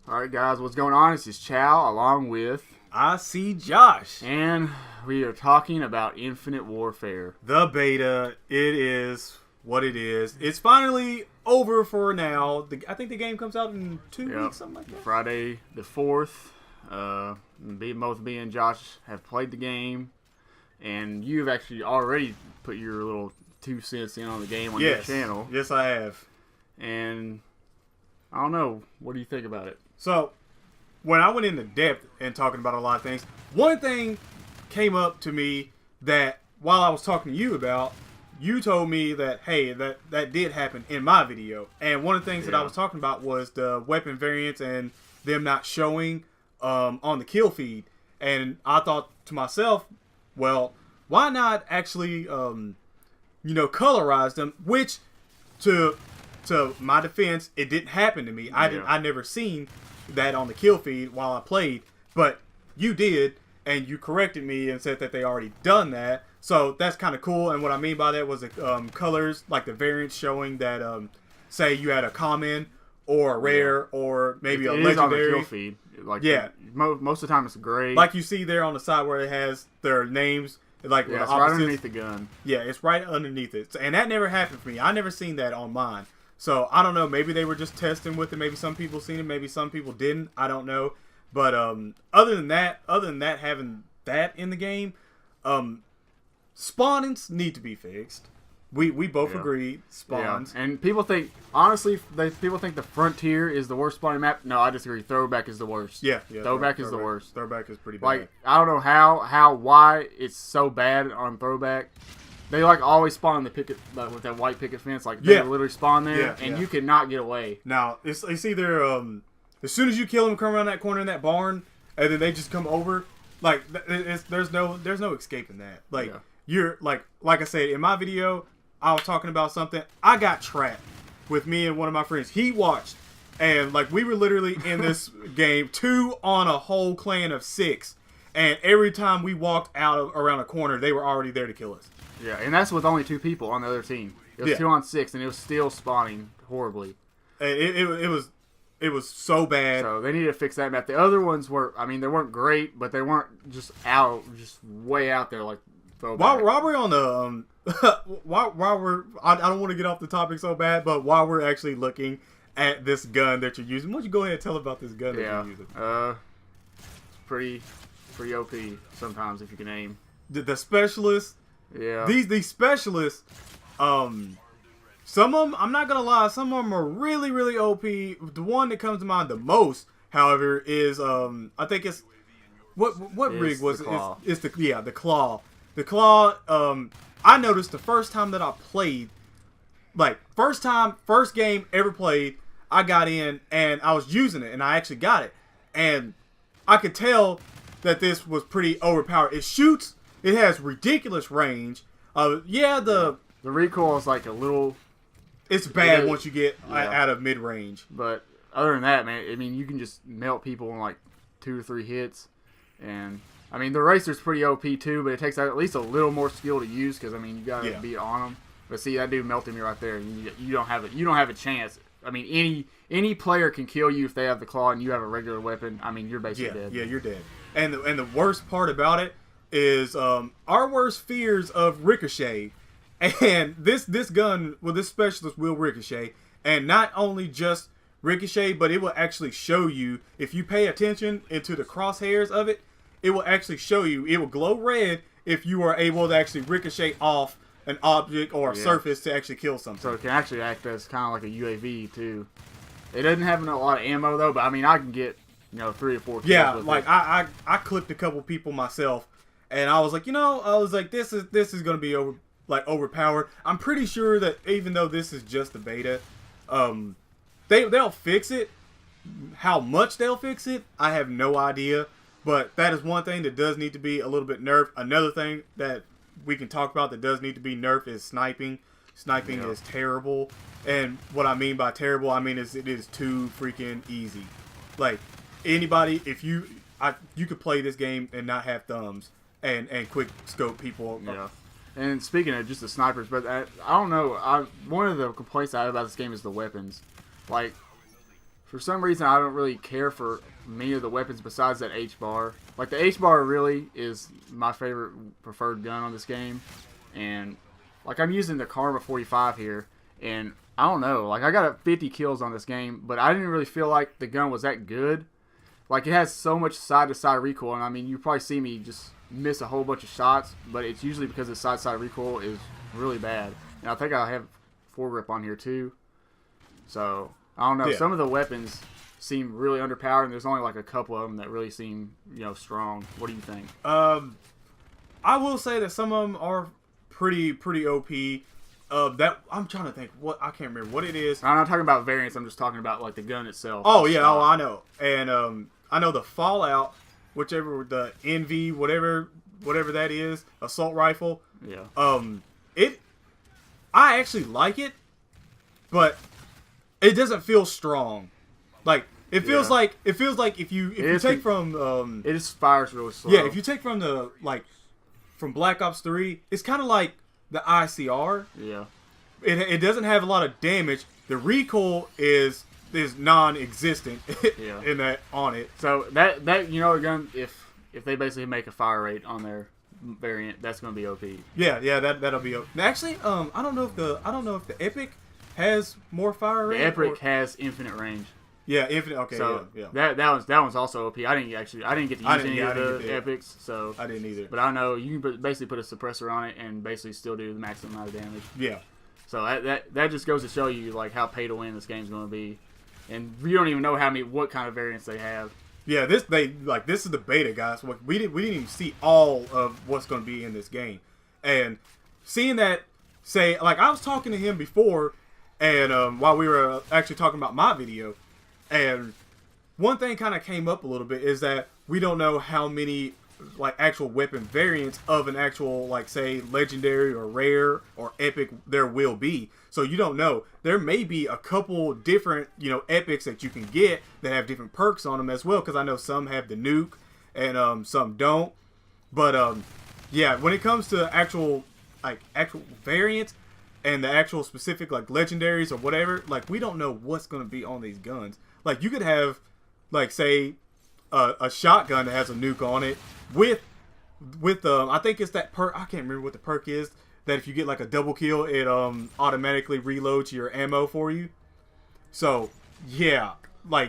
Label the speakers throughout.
Speaker 1: Alright guys, what's going on? This is Chow along with
Speaker 2: Icjosh.
Speaker 1: and we are talking about Infinite Warfare.
Speaker 2: The beta, it is what it is. It's finally over for now. I think the game comes out in 2 weeks, something like that.
Speaker 1: Friday the 4th. Both me and Josh have played the game, and you've actually already put your little 2 cents in on the game on your channel.
Speaker 2: Yes, I have.
Speaker 1: And I don't know, what do you think about it?
Speaker 2: So, when I went into depth and talking about a lot of things, one thing came up to me that while I was talking to you about, you told me that, hey, that did happen in my video. And one of the things that I was talking about was the weapon variants and them not showing on the kill feed. And I thought to myself, well, why not actually, colorize them? Which, to my defense, it didn't happen to me. I never seen that on the kill feed while I played, but you did, and you corrected me and said that they already done that. So that's kind of cool. And what I mean by that was the colors, like the variants showing that, say you had a common or a rare or maybe a legendary. It is on the kill feed.
Speaker 1: Most of the time it's gray.
Speaker 2: Like you see there on the side where it has their names. Like
Speaker 1: it's right underneath the gun.
Speaker 2: Yeah, it's right underneath it. And that never happened for me. I never seen that on mine. So, I don't know. Maybe they were just testing with it. Maybe some people seen it. Maybe some people didn't. I don't know. But other than that, having that in the game, spawnings need to be fixed. We both agree. Spawns.
Speaker 1: Yeah. And people think, honestly, people think the Frontier is the worst spawning map. No, I disagree. Throwback is the worst.
Speaker 2: Yeah.
Speaker 1: Throwback is the worst.
Speaker 2: Throwback is pretty bad.
Speaker 1: Like, I don't know why it's so bad on Throwback. They always spawn on the picket with that white picket fence. Like they literally spawn there, and you cannot get away.
Speaker 2: Now it's either as soon as you kill them, come around that corner in that barn, and then they just come over. Like there's no escaping that. Like you're like I said in my video, I was talking about something. I got trapped with me and one of my friends. He watched, and like we were literally in this game 2 on a whole clan of 6, and every time we walked out around a corner, they were already there to kill us.
Speaker 1: Yeah, and that's with only 2 people on the other team. It was 2 on 6, and it was still spawning horribly.
Speaker 2: And it was so bad.
Speaker 1: So they need to fix that map. The other ones were, I mean, they weren't great, but they weren't just way out there like Throwback.
Speaker 2: While we're on the while we're, I don't want to get off the topic so bad, but while we're actually looking at this gun that you're using, why don't you go ahead and tell about this gun that you're using?
Speaker 1: It's pretty OP sometimes if you can aim.
Speaker 2: The specialists.
Speaker 1: Yeah.
Speaker 2: These specialists, some of them, I'm not gonna lie, some of them are really, really OP. The one that comes to mind the most, however, is I think it's what rig was it? It's the claw. The claw. I noticed the first time that I played, like first game ever played, I got in and I was using it and I actually got it, and I could tell that this was pretty overpowered. It shoots. It has ridiculous range. The
Speaker 1: recoil is like a little.
Speaker 2: It's bad once you get out of mid range.
Speaker 1: But other than that, man, I mean, you can just melt people in like 2 or 3 hits, and I mean the racer's pretty OP too, but it takes at least a little more skill to use because I mean you gotta be on them. But see, that dude melted me right there. You don't have a chance. I mean, any player can kill you if they have the claw and you have a regular weapon. I mean, you're basically dead.
Speaker 2: Yeah, you're dead. And the worst part about it is our worst fears of ricochet, and this gun, well, this specialist will ricochet, and not only just ricochet, but it will actually show you if you pay attention into the crosshairs of it. It will actually show you. It will glow red if you are able to actually ricochet off an object or a surface to actually kill something.
Speaker 1: So it can actually act as kind of like a UAV too. It doesn't have a lot of ammo though, but I mean I can get 3 or 4 kills.
Speaker 2: Yeah, like I clipped a couple people myself. And I was like, this is gonna be overpowered. I'm pretty sure that even though this is just the beta, they'll fix it. How much they'll fix it, I have no idea. But that is one thing that does need to be a little bit nerfed. Another thing that we can talk about that does need to be nerfed is sniping. Sniping is terrible, and what I mean by terrible, I mean it is too freaking easy. Like anybody, if you could play this game and not have thumbs. And quick scope people.
Speaker 1: Yeah. And speaking of just the snipers, but I don't know. One of the complaints I have about this game is the weapons. Like, For some reason, I don't really care for many of the weapons besides that H-bar. Like, the H-bar really is my favorite preferred gun on this game. And, like, I'm using the Karma 45 here. And, I don't know. Like, I got 50 kills on this game. But I didn't really feel like the gun was that good. Like, it has so much side-to-side recoil. And, I mean, you probably see me just miss a whole bunch of shots. But it's usually because the side-to-side recoil is really bad. And I think I have foregrip on here, too. So... I don't know. Yeah. Some of the weapons seem really underpowered, and there's only like a couple of them that really seem, strong. What do you think?
Speaker 2: I will say that some of them are pretty OP. That I'm trying to think I can't remember what it is.
Speaker 1: I'm not talking about variants. I'm just talking about like the gun itself.
Speaker 2: Oh yeah, I know. And I know the Fallout, whichever the NV, whatever that is, assault rifle.
Speaker 1: Yeah.
Speaker 2: I actually like it, but it doesn't feel strong. Like it feels like if you take from
Speaker 1: it just fires really slow.
Speaker 2: Yeah, if you take from from Black Ops 3, it's kind of like the ICR.
Speaker 1: Yeah.
Speaker 2: It doesn't have a lot of damage. The recoil is non-existent in that on it.
Speaker 1: So that gun, if they basically make a fire rate on their variant, that's going to be OP.
Speaker 2: Yeah, that'll be OP. Actually, I don't know if the Epic has more fire rate.
Speaker 1: The Epic has infinite range.
Speaker 2: Yeah, infinite. Okay,
Speaker 1: so
Speaker 2: yeah.
Speaker 1: That one's also OP. I didn't get to use any of the epics, so
Speaker 2: I didn't either.
Speaker 1: But I know you can basically put a suppressor on it and basically still do the maximum amount of damage.
Speaker 2: Yeah.
Speaker 1: So that just goes to show you like how pay to win this game's going to be, and we don't even know what kind of variants they have.
Speaker 2: Yeah, this is the beta, guys. We didn't even see all of what's going to be in this game, and seeing that, I was talking to him before. And while we were actually talking about my video, and one thing kind of came up a little bit is that we don't know how many actual weapon variants of an actual say legendary or rare or epic there will be. So you don't know. There may be a couple different epics that you can get that have different perks on them as well. Because I know some have the nuke and some don't. But yeah, when it comes to actual variants. And the actual specific legendaries or whatever, we don't know what's going to be on these guns. You could have say a shotgun that has a nuke on it with I think it's that perk. I can't remember what the perk is, that if you get a double kill, it automatically reloads your ammo for you. So yeah,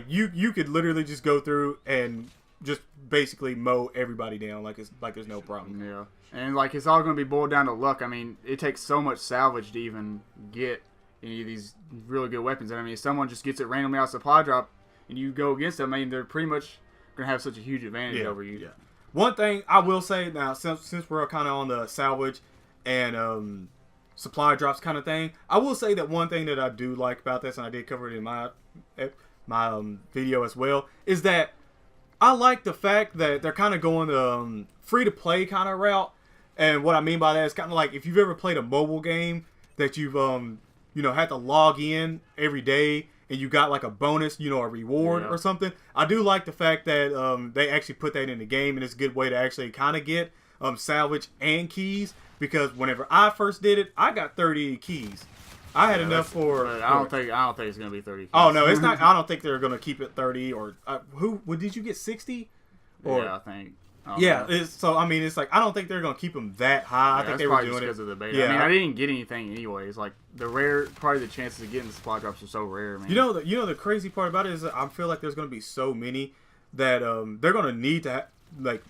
Speaker 2: you could literally just go through and just basically mow everybody down there's no problem.
Speaker 1: Yeah. And it's all going to be boiled down to luck. I mean, it takes so much salvage to even get any of these really good weapons. And I mean, if someone just gets it randomly out of supply drop and you go against them, I mean, they're pretty much going to have such a huge advantage over you.
Speaker 2: Yeah. One thing I will say now, since we're kind of on the salvage and supply drops kind of thing, I will say that one thing that I do like about this, and I did cover it in my video as well, is that I like the fact that they're kind of going the free-to-play kind of route. And what I mean by that is kind of like if you've ever played a mobile game that you've had to log in every day and you got a bonus, a reward or something. I do like the fact that they actually put that in the game, and it's a good way to actually kind of get salvage and keys, because whenever I first did it, I got 30 keys. I had enough for.
Speaker 1: I don't think it's gonna be 30 keys.
Speaker 2: Oh no, it's not. I don't think they're gonna keep it 30 or did you get 60?
Speaker 1: Yeah, I think.
Speaker 2: So I mean, it's I don't think they're gonna keep them that high. I think they were doing it
Speaker 1: because of the beta.
Speaker 2: Yeah,
Speaker 1: I mean, I didn't get anything anyways. Probably the chances of getting the supply drops are so rare, man.
Speaker 2: The crazy part about it is that I feel like there's gonna be so many that they're gonna need to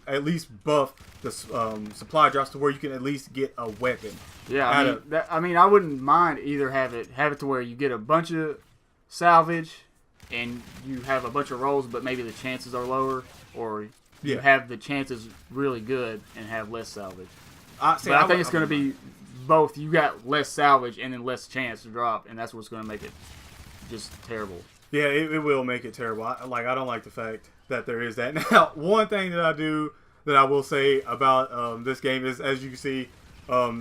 Speaker 2: at least buff the supply drops to where you can at least get a weapon.
Speaker 1: Yeah, I mean, I wouldn't mind either have it to where you get a bunch of salvage and you have a bunch of rolls, but maybe the chances are lower, or you have the chances really good and have less salvage. I think it's going to be both. You got less salvage and then less chance to drop, and that's what's going to make it just terrible.
Speaker 2: Yeah, it will make it terrible. I don't like the fact that there is that. Now, one thing that I will say about this game is, as you can see,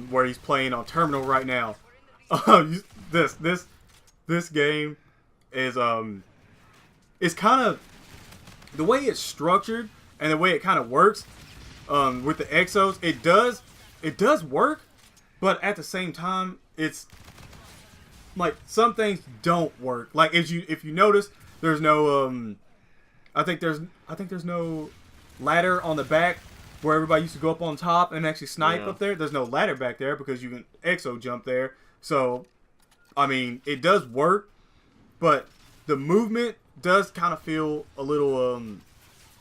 Speaker 2: where he's playing on terminal right now. This game is it's kind of the way it's structured and the way it kind of works with the exos. It does work, but at the same time, it's some things don't work. If you notice, There's no I think there's no ladder on the back where everybody used to go up on top and actually snipe up there. There's no ladder back there because you can exo jump there. So, I mean, it does work, but the movement does kind of feel a little,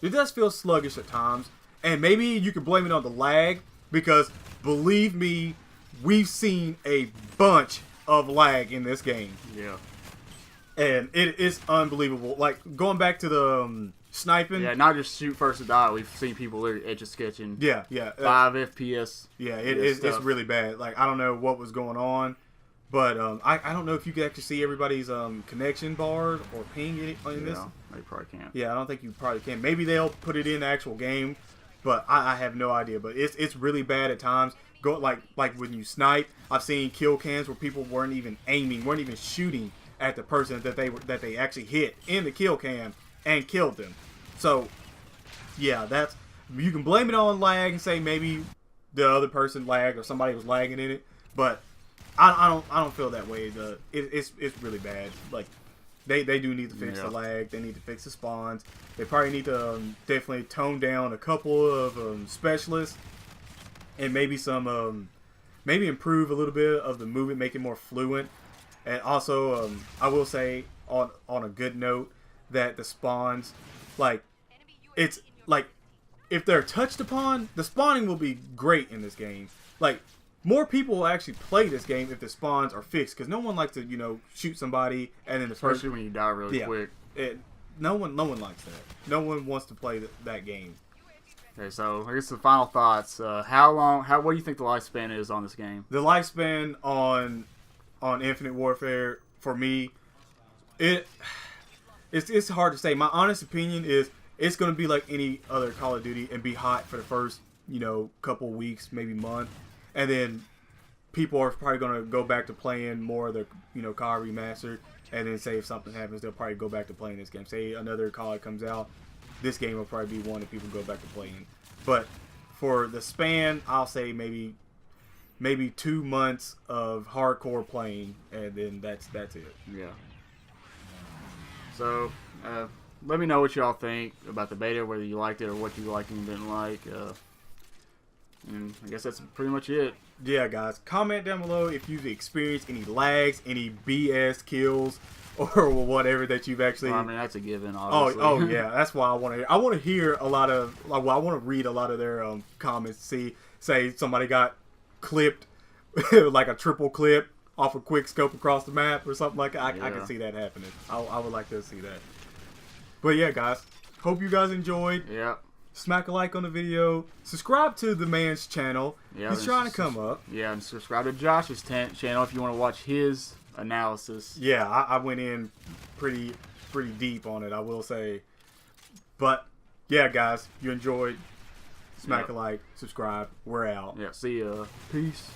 Speaker 2: it does feel sluggish at times. And maybe you can blame it on the lag because, believe me, we've seen a bunch of lag in this game.
Speaker 1: Yeah.
Speaker 2: And it is unbelievable. Like, going back to the sniping.
Speaker 1: Yeah, not just shoot first to die. We've seen people literally Etch-a-sketching.
Speaker 2: Yeah.
Speaker 1: 5 FPS.
Speaker 2: Yeah, it's really bad. Like, I don't know what was going on. But I don't know if you can actually see everybody's connection bars or ping in this.
Speaker 1: They probably can't.
Speaker 2: Yeah, I don't think you probably can. Maybe they'll put it in the actual game, but I have no idea. But it's really bad at times. Go like when you snipe. I've seen kill cams where people weren't even aiming, weren't even shooting at the person that they actually hit in the kill cam and killed them. So yeah, you can blame it on lag and say maybe the other person lagged or somebody was lagging in it, but I don't feel that way. It's really bad. Like they do need to fix the lag. They need to fix the spawns. They probably need to definitely tone down a couple of specialists and maybe maybe improve a little bit of the movement, make it more fluent. And also, I will say on a good note that the spawns, like it's like if they're touched upon, the spawning will be great in this game. Like, more people will actually play this game if the spawns are fixed, because no one likes to, shoot somebody and then
Speaker 1: especially when you die really quick.
Speaker 2: No one likes that. No one wants to play that game.
Speaker 1: Okay, so I guess the final thoughts. What do you think the lifespan is on this game?
Speaker 2: The lifespan on Infinite Warfare for me, it's hard to say. My honest opinion is it's going to be like any other Call of Duty and be hot for the first couple weeks, maybe month. And then people are probably going to go back to playing more of the, COD Remastered. And then say if something happens, they'll probably go back to playing this game. Say another COD comes out, this game will probably be one that people go back to playing. But for the span, I'll say maybe 2 months of hardcore playing, and then that's it.
Speaker 1: Yeah. So, let me know what y'all think about the beta, whether you liked it or what you liked and didn't like. And I guess that's pretty much it.
Speaker 2: Yeah, guys. Comment down below if you've experienced any lags, any BS kills, or whatever that you've actually...
Speaker 1: Well, I mean, that's a given, obviously.
Speaker 2: Oh, yeah. That's why I want to hear. I want to hear a lot of... I want to read a lot of their comments. Say somebody got clipped, like a triple clip off a quick scope across the map or something like that. I can see that happening. I would like to see that. But yeah, guys. Hope you guys enjoyed.
Speaker 1: Yeah.
Speaker 2: Smack a like on the video. Subscribe to the man's channel.
Speaker 1: Yeah,
Speaker 2: he's trying to come up.
Speaker 1: Yeah, and subscribe to Josh's channel if you want to watch his analysis.
Speaker 2: Yeah, I went in pretty deep on it, I will say. But yeah, guys, you enjoyed. Smack a like, subscribe. We're out.
Speaker 1: Yeah, see ya. Peace.